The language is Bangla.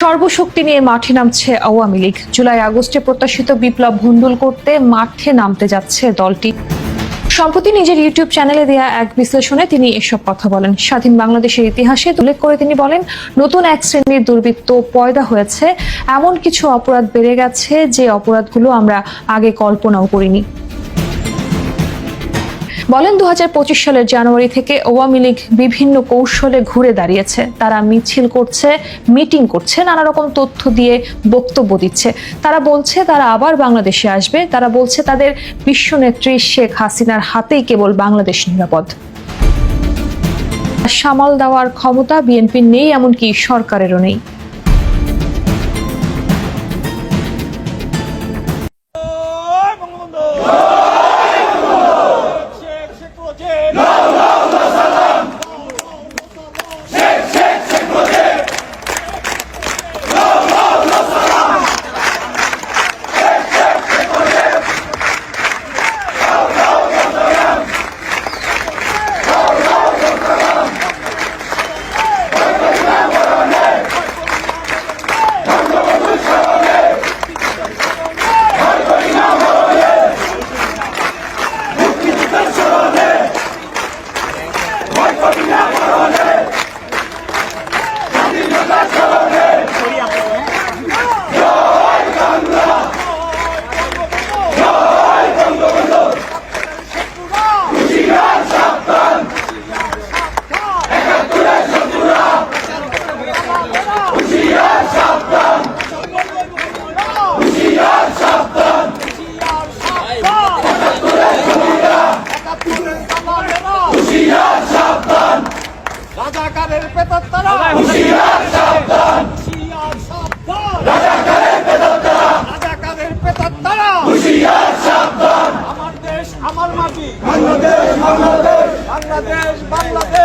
সর্বশক্তি নিয়ে মাঠে নামছে আওয়ামী লীগ। জুলাই আগস্টে প্রত্যাশিত বিপ্লব ভণ্ডুল করতে মাঠে নামতে যাচ্ছে দলটি। সম্প্রতি নিজের ইউটিউব চ্যানেলে দেয়া এক বিশ্লেষণে তিনি এসব কথা বলেন। স্বাধীন বাংলাদেশের ইতিহাসে উল্লেখ করে তিনি বলেন, নতুন এক শ্রেণীর দুর্বৃত্ত পয়দা হয়েছে, এমন কিছু অপরাধ বেড়ে গেছে যে অপরাধগুলো আমরা আগে কল্পনাও করিনি। বলেন 2025 সালের জানুয়ারি থেকে আওয়ামী লীগ বিভিন্ন কৌশলে ঘুরে দাঁড়িয়েছে। তারা মিছিল করছে, মিটিং করছে, নানা রকম তথ্য দিয়ে বক্তব্য দিচ্ছে। তারা বলছে তারা আবার বাংলাদেশে আসবে। তারা বলছে তাদের বিশ্বনেত্রী শেখ হাসিনার হাতেই কেবল বাংলাদেশ নিরাপদ। সামাল দেওয়ার ক্ষমতা বিএনপির নেই, এমনকি সরকারেরও নেই। রাজাকারের পেতাত্তারা হুঁশিয়ার সাবধান, হুঁশিয়ার সাবধান, রাজাকারের পেতাত্তারা, রাজাকারের পেতাত্তারা হুঁশিয়ার সাবধান। আমার দেশ আমার মাটি, বাংলাদেশ বাংলাদেশ, বাংলাদেশ বাংলাদেশ।